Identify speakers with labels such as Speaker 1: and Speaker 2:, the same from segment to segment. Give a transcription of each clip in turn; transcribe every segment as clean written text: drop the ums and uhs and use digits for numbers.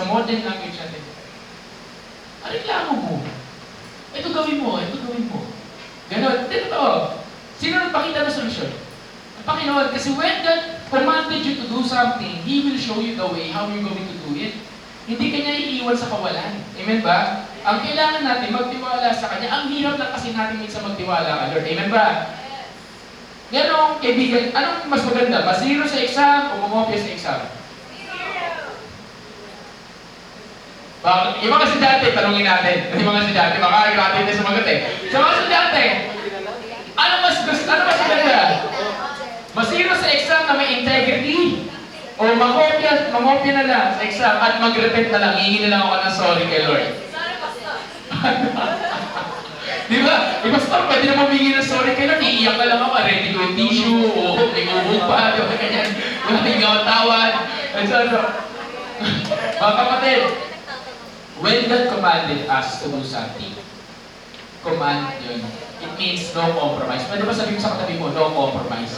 Speaker 1: sa modern language natin, ang reklamo mo, ito gawin mo, ito gawin mo. Ganon. Hindi totoo. Sino nagpakita ng solusyon? Ang Panginoon. Kasi when God commanded you to do something, He will show you the way how you're going to do it. Hindi ka niya iiwan sa kawalan. Amen ba? Ang kailangan natin, magtiwala sa Kanya. Ang hirap lang kasi natin minsan magtiwala ka, Lord. Amen ba? Ganong, kaibigan, anong mas maganda? Mas zero sa exam o mumopya sa exam? Yung mga estudyante, tanungin natin. Yung mga estudyante, baka grabe na sumagot eh. Sa mga estudyante, ano mas maganda? Masiro sa exam na may integrity? O mamopya na lang sa exam at mag-repent na lang, hihingi na lang ako ng sorry kay Lord. Di ba? Pastor, pwede na mamingi ng sorry kay Lord, iiyak na lang ako, ready ko yung tissue, o may bubog pa, di ba ganyan? Wala yung tawad. And so, mga kapatid, when God commanded us to do something, command yun. It means no compromise. Pwede ba sabihin sa katabi mo, no compromise?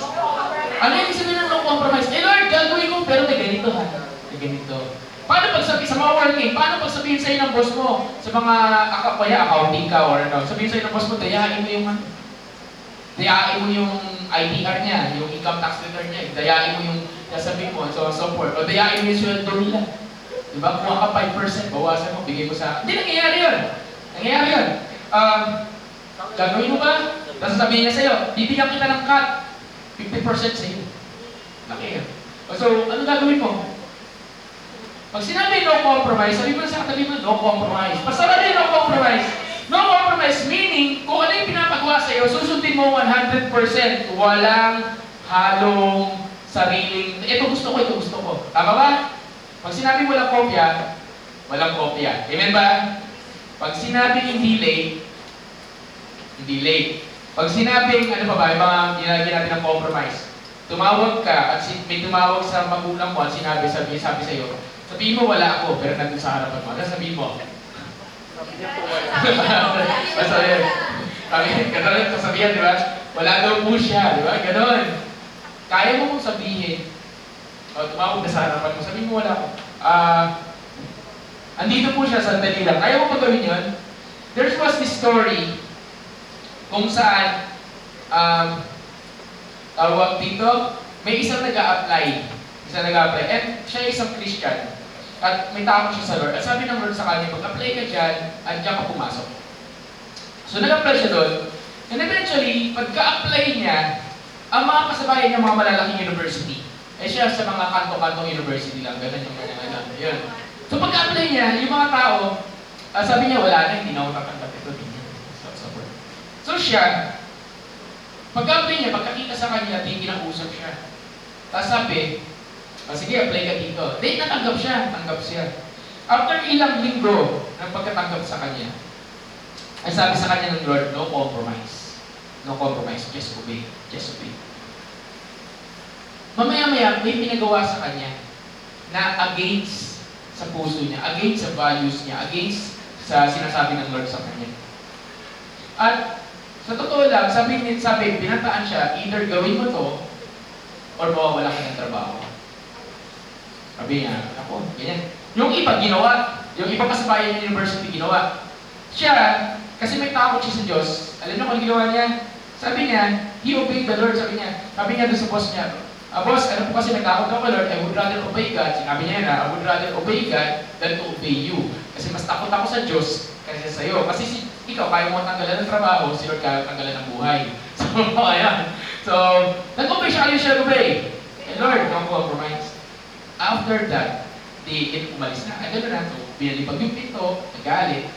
Speaker 1: Ano yung sabihin ng no compromise? Eh Lord, gagawin ko, pero may ganito ha. May ganito. Paano pag sabihin sa mga working? Paano pag sabihin sa'yo ng boss mo, sa mga accounting ka or ano, sabihin sa'yo ng boss mo, dayain mo yung ITR niya, yung income tax return niya, dayain mo yung sasabihin mo, so on so forth. O dayain mo yung sweldo nila. Diba? Kuha ka 5%, bawasan mo, bigay mo sa... Hindi, nangyayari yun. Nangyayari yun. Gagawin mo ba? Tapos sabihin niya sa'yo, bibigyan kita ng cut. 50% sa'yo. Laki yun. So, ano gagawin mo? Pag sinabi no compromise, sabi mo sa katabi mo, no compromise. Basta rin no compromise. No compromise meaning, kung ano yung pinapagawa sa'yo, susundin mo 100%. Walang halong sariling, ito gusto ko. Tama ba? Pag sinabi mo lang kopya, walang kopya. Amen ba? Pag sinabing hindi late. Pag sinabing, ano pa ba, yung mga ginagin natin ng compromise, tumawag ka at may tumawag sa magulang mo at sabi sa'yo, sabihin mo wala ako, pero nandun sa harapan mo. Ano sabihin mo? Gano'n yung sasabihan, di ba? Wala daw po siya, di ba? Gano'n. Kaya mo mong sabihin, tumawag ka sa harapan mo, sabihin mo wala ako. Andito po siya, sandali lang. Kaya mo pagawin yun? There was this story kung saan tawag dito, may isang nag-a-apply. And siya isang Christian. At may takot siya sa Lord. At sabi ng Lord sa kanya, pag-apply ka dyan, at dyan ka pumasok. So nag-apply siya doon. And eventually, pagka-apply niya, ang mga kasabayan niya, mga malalaking university. Eh siya sa mga kanto-kantong university lang, ganun yung kanya-kanya. Yun. So pagka-apply niya, yung mga tao, sabi niya, wala na, hindi na ako tatanggap ito. So siya, pagka-apply niya, pagkakita sa kanya, kinausap siya. Tapos sabi, sige, apply ka dito. Then natanggap siya. After ilang linggo ng pagkatanggap sa kanya, ay sabi sa kanya ng Lord, no compromise. No compromise, just obey. Mamaya-maya, may pinagawa sa kanya na against sa puso niya, against sa values niya, against sa sinasabi ng Lord sa kanya. At sa totoo lang, sabi, pinataan siya, either gawin mo to, or mawawala ka ng trabaho. Sabi niya, ako, ganyan. Yung iba ginawa, yung iba kasabayan ng university ginawa. Siya, kasi may takot siya sa Diyos, alam niyo kung ginawa niya? Sabi niya, he obeyed the Lord, sabi niya doon sa boss niya, boss, ano po kasi may takot ako, Lord, I would rather obey God. Sinabi niya na, I would rather obey God than to obey you. Kasi mas takot ako sa Diyos kaysa sa iyo. Kasi ikaw, kaya mo tanggalan ng trabaho, si Lord kaya tanggalan ng buhay. So, ayan. So, nag-obey siya, obey. And Lord, no compromise. After that, umalis na. Ay, gano'n na ito. Binalipag yung pinto, nagalit.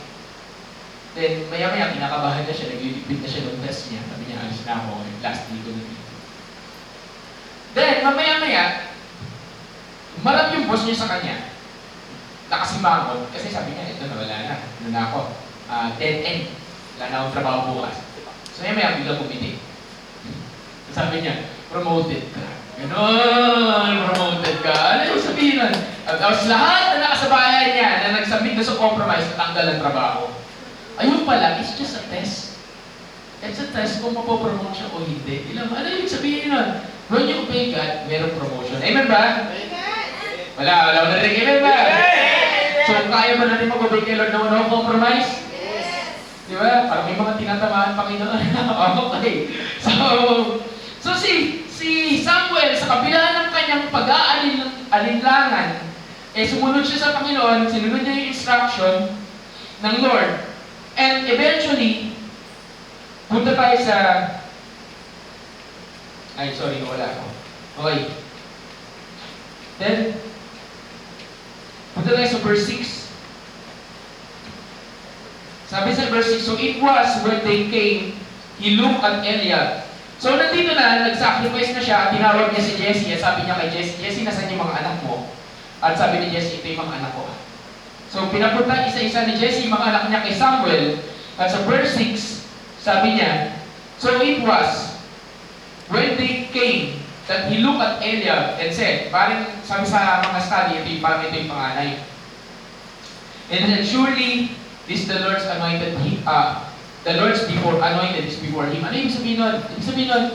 Speaker 1: Then, maya-maya, kinakabahan na siya, naglilipid na siya ng test niya. Sabi niya, alis na ako, last week ko na dito. Then, mamaya-maya, marap yung boss niya sa kanya. Nakasimangot, kasi sabi niya, ito na, wala na. Ano na ako? Dead end. Wala na akong trabaho bukas. So, maya-maya, bigla bumiti. Sabi niya, promoted ka. Ganon, promoted ka. Ano yung sabihin nun? At lahat na nakasabayan niya na nagsabit na sa compromise na tanggal ang trabaho. Ayun pala, it's just a test. It's a test kung mapopromote siya o hindi. Ano yung sabihin nun? When you obey God, merong promotion. Amen ba? Amen! Wala ko narinig. Amen ba? So So, kaya ba natin mag-obey kay Lord na walang compromise? Di ba? Parang may mga tinatamaan Panginoon. Okay. So si Samuel, sa kabila ng kanyang pag-aalinlangan, sumunod siya sa Panginoon, sinunod niya yung instruction ng Lord. And eventually, punta tayo sa... Ay, sorry, wala ako. Okay. Then, punta tayo sa verse 6. Sabi sa verse 6, so it was when they came, he looked at Eliab. So nandito na, nag-sacrifice na siya, tinawag niya si Jesse, at sabi niya kay Jesse, Jesse, nasan yung mga anak mo? At sabi ni Jesse, ito yung mga anak ko. So pinapunta isa-isa ni Jesse, mga anak niya kay Samuel, at sa verse 6, sabi niya, so it was when they came that he looked at Eliab and said, parang sabi sa mga study, ito yung panganay. And then surely, this the Lord's anointed, the Lord's anointed is before him. Ano yung sabihin nun? Ibig sabihin nun,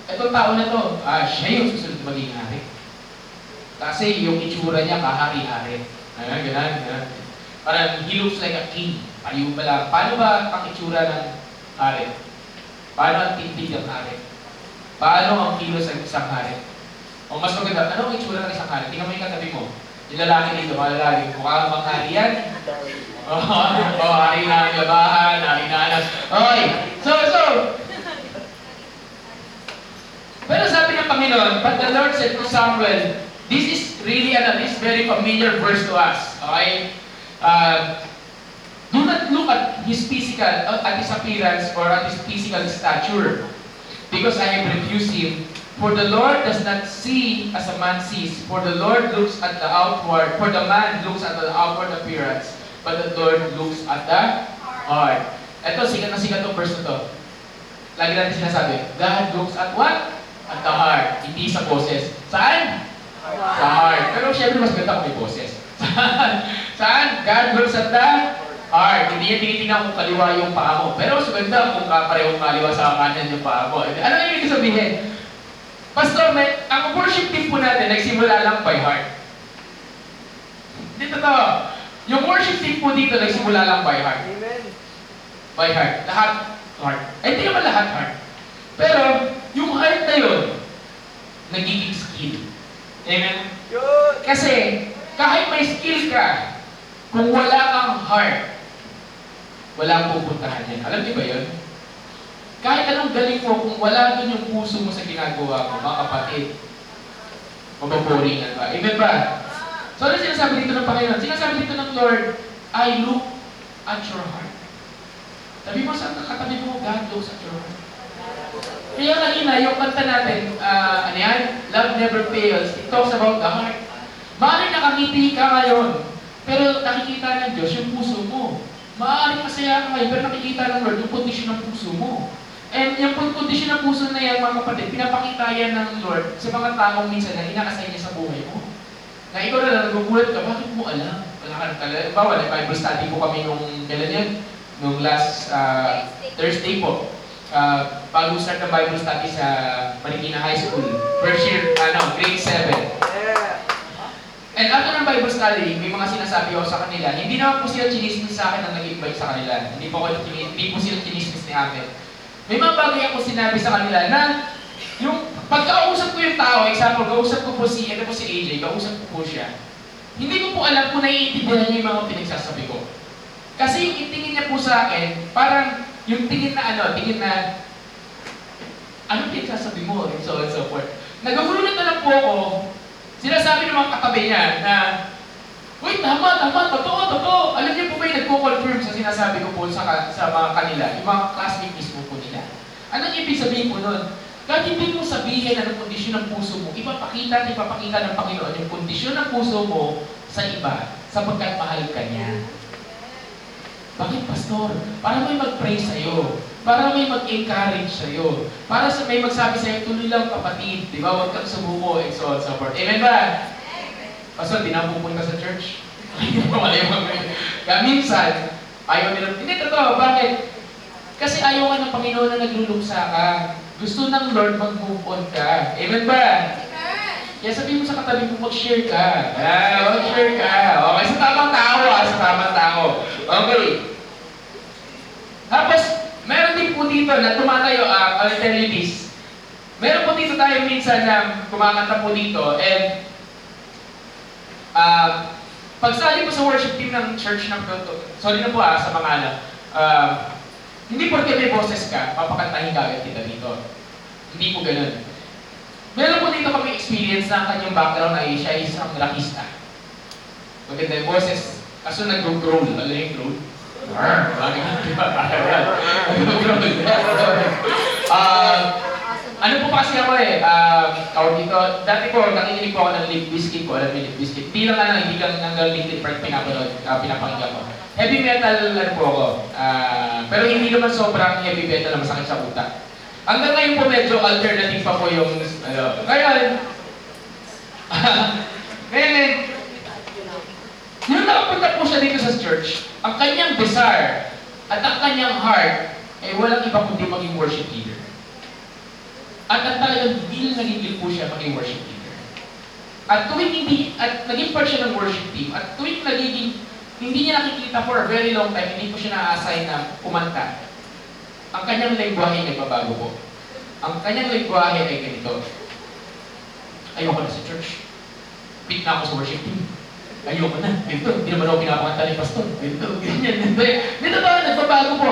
Speaker 1: itong tao na to, siya yung susunod na maging hari. Kasi yung itsura niya, kahari-hari. Ganun. Parang he looks like a king. Ayun pala, paano ba ang itsura ng hari? Paano ang tindig ng hari? Paano ang kilos ng isang hari? O mas maganda, ano ang itsura ng isang hari? Tingnan mo yung katabi mo. Yung lalaki dito, mga lalaki, mukha bang hari yan? Hari na ang labahan, hari na anak. Okay, so, pero sabi ng Panginoon, but the Lord said to Samuel, this is really, this very familiar verse to us. Okay? Do not look at his physical, at his appearance or at his physical stature, because I have refused him. For the Lord does not see as a man sees. For the Lord looks at the outward. For the man looks at the outward appearance, but the Lord looks at the heart. Ito, sikat na sikat itong verse na to. Lagi natin sinasabi, God looks at what? At the heart. Hindi sa boses. Saan? Sa heart. Pero syempre mas ganda kung may boses. Saan? God looks at the heart. Hindi niya tinitingnan kung kaliwa yung paa mo. Pero mas ganda kung parehong kaliwa sa kanan yung paa mo. Ano yung ibig sabihin? Pastor, ang worship team po natin, nagsimula lang by heart. Dito to. Yung worship team po dito, nagsimula lang by heart.
Speaker 2: Amen.
Speaker 1: By heart. Lahat heart. Ay, hindi naman lahat heart. Pero, yung heart na yun, nagiging skill. Amen?
Speaker 2: Good.
Speaker 1: Kasi, kahit may skill ka, kung wala kang heart, walang pupuntahan yan. Alam niyo ba yun? Kahit anong galing mo, kung wala doon yung puso mo sa ginagawa mo, mga kapatid, mababoringan ba? Amen ba? So, ano sinasabi dito ng Panginoon? Sinasabi dito ng Lord, I look at your heart. Sabi mo sa katabi mo, God looks at your heart. Kaya kanina, yung kanta natin, ano yan? Love never fails. It talks about the heart. Maaaring nakangiti ka ngayon, pero nakikita ng Diyos yung puso mo. Maaaring masaya ka ngayon, pero nakikita ng Lord yung kondisyon ng puso mo. And yung kondisyon ng puso na yan, mga kapatid, pinapakita yan ng Lord sa mga taong minsan na inakasay niya sa buhay mo. Na ikaw na nagugulat ka, bakit mo alam? Wala ka nagkala. Bawal, Bible study po kami nung, kailan yan? Nung last Thursday po. Bago start ng Bible study sa Marikina High School. First year, grade 7. And after ng Bible study, may mga sinasabi ako sa kanila, hindi naman po sila chinismis sa akin ang nag-invite sa kanila. Hindi po sila chinismis ni Amen. May mga bagay ako sinabi sa kanila na yung pagkausap ko yung tao, example, kausap ko po si AJ, kausap ko po siya. Hindi ko po alam kung naiintindihan niya yung mga pinagsasabi ko. Kasi yung tingin niya po sa akin, parang yung tingin na ano pinagsasabi mo, and so on and so forth. Nagagulunan na lang po ako, sinasabi ng mga katabi niya na, uy, tama, totoo. Alam niyo po ba yung nagko-confirm sa sinasabi ko po sa mga kanila, yung mga classmate mismo po nila. Anong ibig sabihin po nun? Kahit hindi mo sabihin na ng kondisyon ng puso mo, ipapakita ng Panginoon yung kondisyon ng puso mo sa iba, sapagkat mahal ka niya. Bakit, Pastor? Para may mag-pray sa'yo. Para may mag-encourage sa'yo. Para may magsabi sa'yo, tuloy lang kapatid. Di ba? Huwag kang sumuko, and so on, so forth. Amen ba? Pastor, di na pupunta sa church. Kaya minsan, ayaw nila. Hindi, totoo. Bakit? Kasi ayaw ka ng Panginoon na nagluluksa ka. Gusto ng Lord mag-move on ka. Amen ba? Kaya sabihin mo sa katabi mo, mag-share ka. Mag-share ka. Okay, sa tamang minsan na kumakanta po dito, and pagsali po sa worship team ng church ng sorry na po sa mga ano, hindi porke may boses ka, papakantahin ka agad kita dito. Hindi po ganun. Meron po dito kami experience na ang kanyang background ay siya ay isang rockista. Maganda yung boses, kaso nag-growl. Alam yung growl? Ano po kasi ako tawag dito, dati po, nakikinig po ako ng Limp Bizkit ko, alam mo yung Limp Bizkit. Hindi lang hindi lang hanggang Linkin Park pinapakinggan ko. Heavy metal ano po ako, pero hindi naman sobrang heavy metal na masakit sa utak. Hanggang ngayon po medyo alternative pa po yung, ngayon, yung nakapunta po siya dito sa church, ang kanyang desire at ang kanyang heart ay walang iba kundi maging worship leader. At ang talagang hindi nagigil po siya maging worship leader. At tuwing naging part siya ng worship team, at tuwing hindi niya nakikita for a very long time, hindi po siya na-assign na kumanta. Ang kanyang lengguwahe ay nagbabago po. Ang kanyang lengguwahe ay ganito. Ayoko na sa church. Pick na ako sa worship team. Ayoko na. Ganito. Hindi naman ako pinapakanta ni pastor. Ganito. Ganyan. Dito ba? Nagbabago po.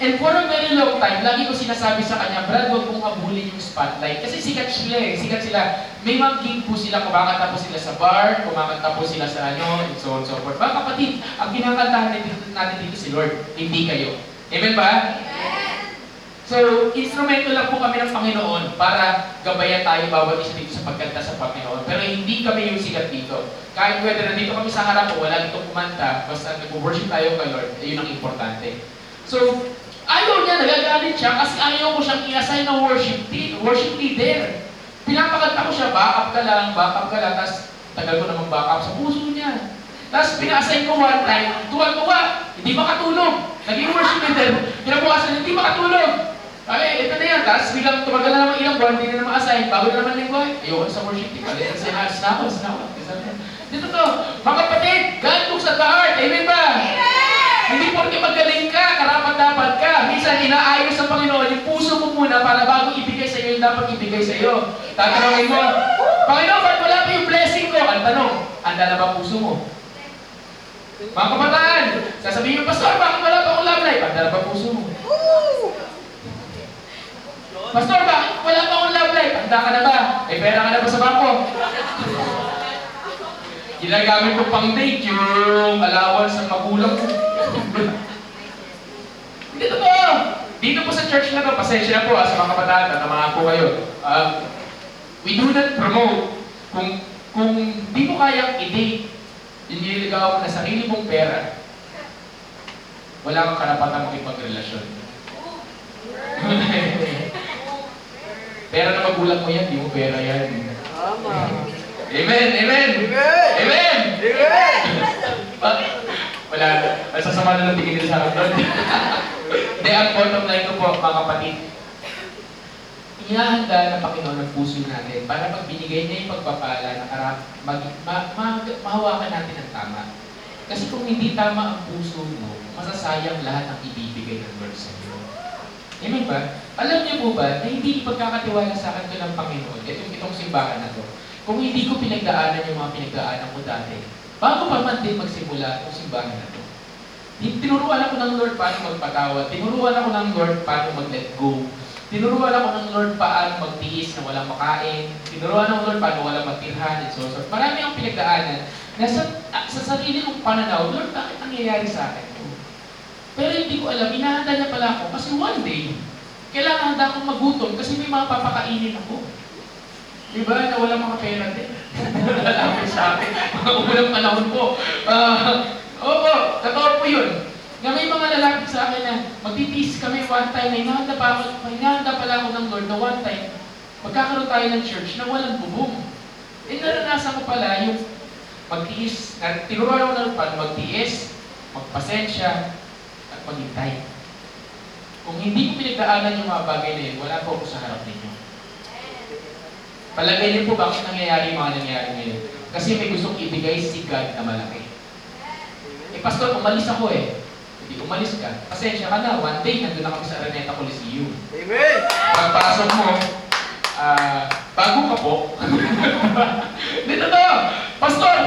Speaker 1: And for a very long time, lagi ko sinasabi sa kanya, Brad, huwag mong habulin yung spotlight. Kasi sikat sila eh. Sikat sila. May mga gig po sila. Kumakanta po sila sa bar. Kumakanta po sila sa ano. And so on and so forth. Mga kapatid, ang kinakantahan natin dito si Lord. Hindi kayo. Amen ba? Amen! So, instrumento lang po kami ng Panginoon para gabayan tayo bawat isa dito sa pagkanta sa Panginoon. Pero hindi kami yung sikat dito. Kahit whether nandito kami sa harap o wala dito kumanta, basta nag-worship tayo kay Lord, yun ang importante. So, ayaw niya, nagagalit siya kasi ayaw ko siyang i-assign na worship leader. Pinapakanta ko siya, back up ka lang, tapos tagal ko namang back up sa puso niya. Tapos pina-assign ko one time, tuwa-tuwa, hindi makatulog. Naging worship leader, pinabukasan, hindi makatulog. Ay, ito na yan. Tapos biglang tumagal na naman ilang buwan, hindi na naman assign, bago na naman lingwahe. Ayoko sa worship team, alin kasi sinako. Dito to, mga kapatid, God looks at the heart. Amen ba? Amen! Hindi porke magaling ka, karapat-dapat ka. Minsan, inaayos sa Panginoon yung puso mo muna para bago ibigay sa iyo yung dapat ibigay sa iyo. Tatanungin mo, Panginoon, ba't wala pa yung blessing ko? Ang tanong, handa na ba puso mo? Mga kabataan, sasabihin mo, Pastor, bakit wala pa akong love life? Handa na ba puso mo? Pastor, bakit wala pa akong love life? Handa ka na ba? May pera ka na ba sa bangko? Ginagamit ko pang date yung allowance ng magulang ko. Hindi totoo. Dito po sa church na to, pasensya na po sa mga kabataan, tatamaan po kayo. We do not promote. Kung di mo kayang i-date, iniligaw mo na sarili mong pera, wala kang karapatang makipagrelasyon. Pera na magulang mo yan, di mo pera yan. Amen! Amen! Amen! Amen! Wala na. Sasama na ng tingin nila sa akin doon. Hindi, ang bottom line ko po, mga kapatid, inahanda ng Panginoon ang puso natin para pag binigay niya yung pagpapala na mahawakan natin ang tama. Kasi kung hindi tama ang puso mo, masasayang lahat ang ibibigay ng Lord sa iyo. Amen ba? Alam niyo po ba na hindi ipagkakatiwala sa akin ito ng Panginoon, itong simbahan na to, kung hindi ko pinagdaanan yung mga pinagdaanan ko dati, bago pa man din magsimula itong simbahan na to. Tinuruan ako ng Lord paano magpatawad, tinuruan ako ng Lord paano mag-let go, tinuruan ako ng Lord paano magtiis na walang makain, tinuruan ng Lord paano walang matirhan, and so forth. Marami ang pinagdaanan na sa sarili kong pananaw, Lord, bakit nangyayari sa akin ito? Pero hindi ko alam, inahanda niya pala ako kasi one day, kailangan handa akong magutom kasi may mga papakainin ako. Diba? Na walang mga pera din. Lalapit sa akin. Mga unang panahon po. Opo, totoo po yun. Na may mga lalapit sa akin na magtitiis kami one time na hinahanda pala ako ng Lord na one time magkakaroon tayo ng church na walang bubong. Eh naranasan ko pala yung magtiis. Tinuruan ako ng paano magtiis, magpasensya, at maghintay. Kung hindi ko pinagdaanan yung mga bagay na yun, wala po ako sa harap ninyo. Palagay niyo po bakit nangyayari yung mga nangyayari ngayon. Kasi may gustong ibigay si God na malaki. Eh, Pastor, umalis ako eh. Hindi umalis ka. Pasensya ka na. One day, nandun na kami sa Araneta Coliseum.
Speaker 2: Amen!
Speaker 1: Pagpasok mo, Bago ka po. Dito to, Pastor,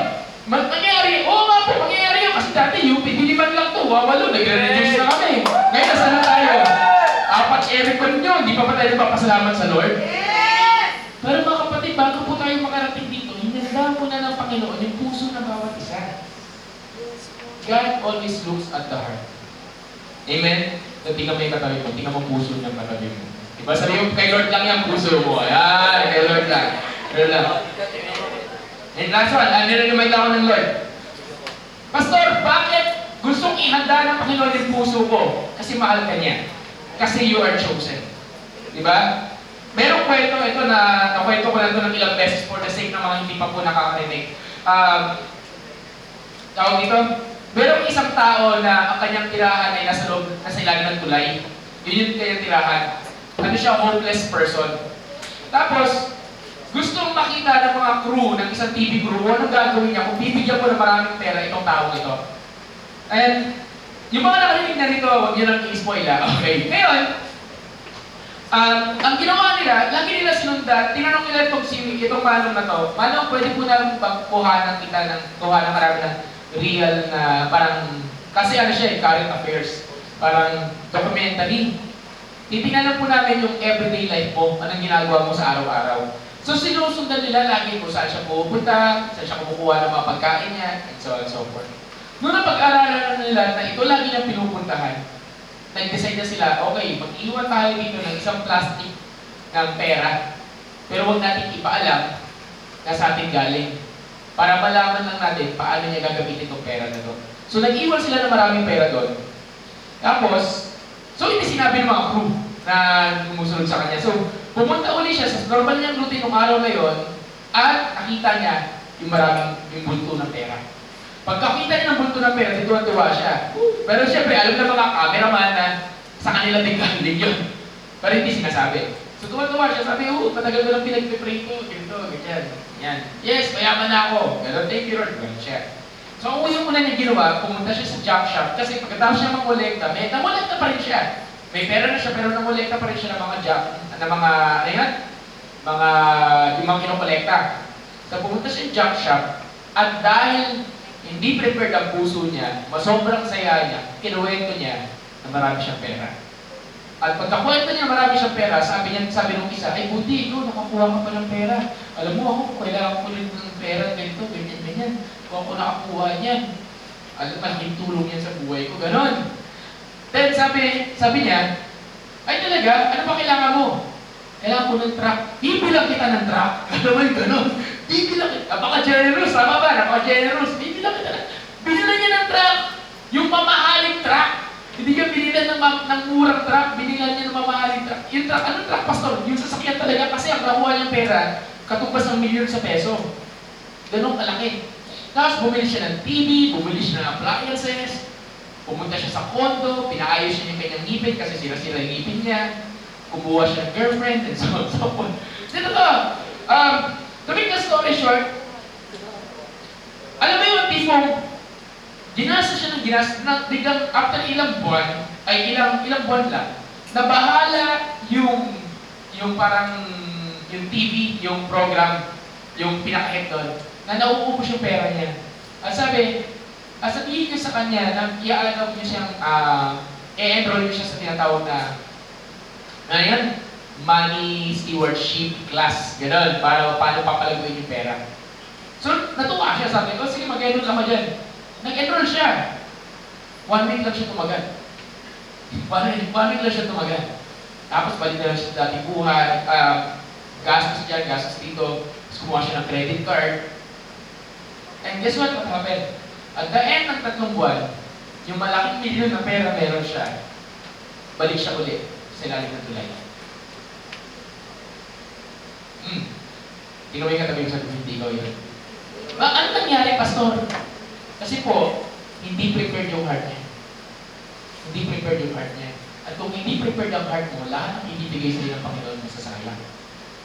Speaker 1: mangyayari, oo nga po, mangyayari yun. Kasi dati UP, diliman lang to, wawalo, nagre-reduce na kami. Ngayon, nasa na tayo? 4 aircon nyo, di pa ba tayo nagpapasalamat sa Lord? Pero mga kapatid, bago po tayo makarating dito, hinanda po na ng Panginoon yung puso ng bawat isa. God always looks at the heart. Amen? So, tingnan mo yung katabi mo, tingnan mo puso ng katabi mo. Diba sabi mo, kay Lord lang yung puso mo. Ayan, kay Lord lang. Kay Lord lang. And last one, nire-remind ako ng Lord. Pastor, bakit gustong ihanda ng Panginoon yung puso ko? Kasi mahal ka niya. Kasi you are chosen. Diba? Merong kwento, ito na nakwento ko na ito ng ilang beses for the sake ng mga hindi pa po nakakarinig. Tawag dito, merong isang tao na ang kanyang tirahan ay nasa ilalim ng tulay. Yun yung kanyang tirahan. Ano siya, hopeless person. Tapos, gustong makita ng mga crew, ng isang TV crew, anong gagawin niya kung bibigyan ko ng maraming pera itong tao ito. And, yung mga nakarinig na rito, huwag niyo lang i-spoil okay. Ngayon, ang ginawa nila, lagi nila sinundan, tinanong nila itong manong na to, manong pwede po namin kuhanan marami ng real na parang, kasi ano siya, current affairs, parang documentary. Titingnan lang po namin yung everyday life mo, anong ginagawa mo sa araw-araw. So sinusundan nila lagi kung saan siya pupunta, saan siya kumukuha ng mga pagkain niya, and so on and so forth. Noong napag-aralan nila na ito lagi niyang pinupuntahan, nag-decide na sila, okay, mag-iwan tayo dito ng isang plastic ng pera, pero huwag natin ipaalam na sa atin galing. Para malaman lang natin paano niya gagamitin itong pera na to. So nag-iwan sila ng maraming pera doon. Tapos, so hindi sinabi ng mga crew na sumusunod sa kanya. So, pumunta uli siya sa normal niyang routine ng araw na yon at nakita niya yung bulto ng pera. Pagkakita niya ng bulto ng pera, tuwa siya. Pero siyempre, alam na mga cameraman na sa kanila din galing yun. Pero hindi sinasabi. So tuwa siya, sabi, matagal ko lang pinag-pray ko, ganito, ganyan. Yan. Yes, mayaman na ako. Ganun, thank you Lord. Ganun siya. So ang una niya ginawa, pumunta siya sa junk shop kasi pagkatapos siya mangolekta, namolekta pa rin siya. May pera na siya, pero namolekta pa rin siya ng mga junk, yung mga kinokolekta. So pumunta siya sa junk shop, at dahil hindi prepared ang puso niya, sobrang saya niya, kinuwento niya na marami siyang pera. At pagkakwento niya marami siyang pera, sabi nung isa, ay buti, nakakuha ka pa ng pera. Alam mo ako, kailangan ko rin ng pera, ganito, ganyan. Kung ako nakakuha niyan, malaking tulong yan sa buhay ko, ganon. Then sabi niya, ay talaga, ano ba kailangan mo? Kailangan ko ng truck. Bibilang kita ng truck. Alam mo yung ganon. Bibilang kita. Napaka-generous, tama ba? Napaka-generous. Bibilang kita ng... Binilan niya ng truck. Yung mamahaling truck. Hindi ka binilan ng murang truck. Binilan niya ng mamahaling truck. Yung truck, anong truck, Pastor? Yung sasakyan talaga kasi ang nakuha niyang pera, katumbas ng milyon sa peso. Ganong kalaki. Tapos bumili siya ng TV, bumili siya ng appliances, pumunta siya sa condo, pinaayos niya yung kanyang ngipin kasi sira-sira yung ngipin niya. Kumuha siya ng girlfriend, and so on, so on. Dito to, to make the story short, alam mo yung tipong, ginasa siya ng biglang after ilang buwan lang, nabahala yung parang, yung TV, yung program, yung pinaka-head doon, na nauubos yung pera niya. At sabihin niya sa kanya na i-allow niya siyang, i-enroll niya siya sa tinatawag na yan, money stewardship class, gano'n, para paano papalaguin yung pera. So, natuwa siya, sabi ko, sige, mag-enroll ako dyan. Nag-enroll siya. 1 week lang siya tumagal. 1 week lang siya tumagal. Tapos, balik na lang siya sa dating buhay, gastos dyan, gastos dito, tapos kumuha siya ng credit card. And guess what happened? At the end ng 3 buwan, yung malaking milyon na pera meron siya, balik siya ulit sa ilalim ng tulay. Tingnan mo yung katabi mo sa hindi ikaw yun. Ano nangyari, Pastor? Kasi po, hindi prepared yung heart niya. Hindi prepared yung heart niya. At kung hindi prepared ang heart mo, lahat ng ibibigay sa'yo ng Panginoon mo sasayang.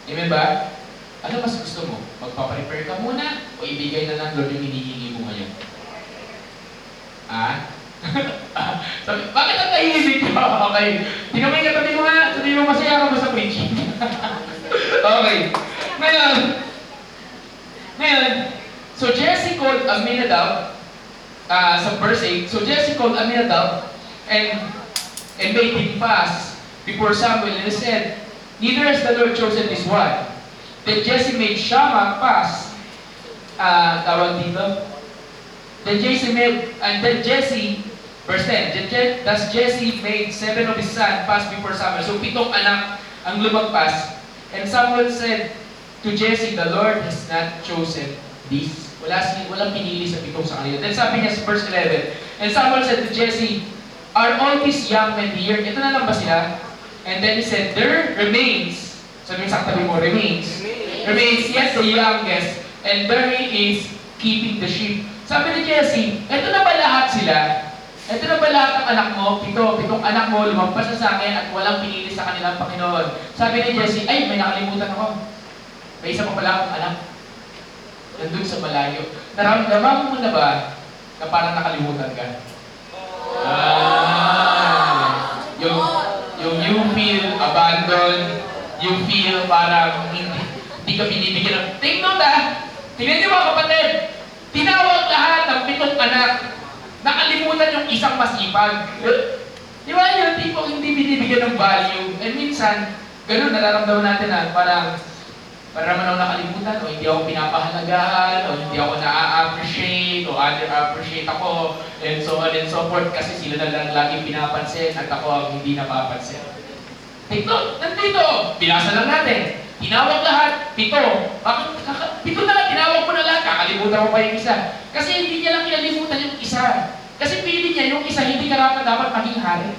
Speaker 1: Amen ba? Ano mas gusto mo? Magpaprepare ka muna o ibigay na ng Lord yung hinihingi mo ngayon? Sabi, bakit ang tahimik ka? Okay. Tingnan mo yung katabi mo nga. Sabi mo, masaya ka ba sa preaching? Okay. Ngayon, ngayon, so Jesse called Aminadab, sa verse 8, so Jesse called Aminadab and made him pass before Samuel and said, neither has the Lord chosen this one. Then Jesse made Shammah pass, tawag dito. Then Jesse, verse 10, thus Jesse made 7 of his sons pass before Samuel. So 7 anak ang lumagpas. And Samuel said to Jesse, the Lord has not chosen this. Walang pinili sa 7 sa kanila. Then sabi niya sa verse 11, and Samuel said to Jesse, are all these young men here? Ito na lang ba sila? And then he said, there remains, sabi sa katabi mo, remains yet the youngest, and there he is keeping the sheep. Sabi ni Jesse, ito na ba lahat sila? Ito na ba lahat ng anak mo? 7 anak mo, lumagpas na sa akin at walang pinili sa kanilang Panginoon. Sabi ni Jesse, ay, may nakalimutan ako. May isa pa pala akong anak. Nandun sa malayo. Naramdaman mo na ba na parang nakalimutan ka? Yung you feel abandoned, you feel parang hindi ka binibigyan ng... Take note tingnan niyo mga kapatid, tinawag lahat ng 7 anak, nakalimutan yung isang masipag. Di ba yun, tipong hindi binibigyan ng value. And minsan, ganun, nararamdaman natin na parang naman ako nakalimutan, o hindi ako pinapahalagahan, o hindi ako na-appreciate, o under-appreciate ako, and so on and so forth, kasi sila na lang laging pinapansin, at ako ang hindi napapansin. Ito, nandito, binasa lang natin. Tinawag lahat, 7. Bakit? 7 na lang, tinawag mo na lahat, kakalimutan mo pa yung isa. Kasi hindi niya lang kinalimutan yung isa. Kasi pili niya yung isa, hindi karapat dapat maging hari.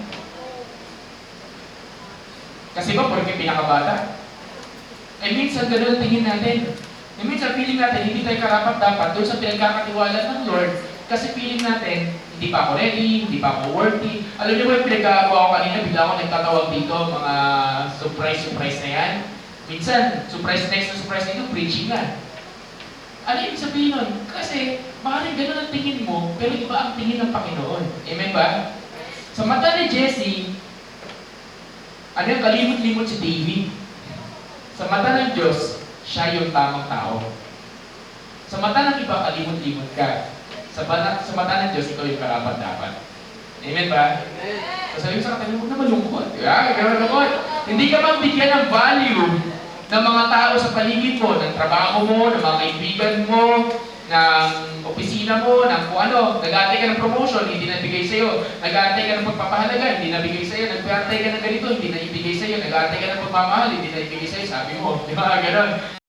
Speaker 1: Kasi ba, porque pinakabata? Eh minsan, gano'n ang tingin natin. Eh minsan, feeling natin, hindi tayo karapat dapat doon sa pinagkakatiwala ng Lord. Kasi feeling natin, hindi pa ako ready, hindi pa ako worthy. Alam niyo ba yung pinagkagawa ko kanina, bigla ako nagtatawag dito, mga surprise na yan. Minsan, surprise next na surprise nito, preaching na. Ano yung sabihin nun? Kasi, maaaring gano'n ang tingin mo, pero iba ang tingin ng Panginoon. Amen ba? Sa mata ni Jesse, ano yung kalimot-limot si David? Sa mata ng Diyos, siya yung tamang tao. Sa mata ng iba, kalimot-limot ka. Sa mata ng Diyos, ikaw yung karapat-dapat. Amen ba? So sabi mo sa katabi, huwag na malungkot. Malungkot. Hindi ka mabigyan ng value ng mga tao sa paligid mo, ng trabaho mo, ng mga kaibigan mo, ng opisina mo, ng kung ano. Nag-aantay ka ng promotion, hindi nabigay sa'yo. Nag-aantay ka ng pagpapahalaga, hindi nabigay sa'yo. Nag-aantay ka ng ganito, hindi na ibigay sa'yo. Nag-aantay ka ng pagmamahal, hindi na ibigay sa'yo. Sabi mo, di ba? Ganon.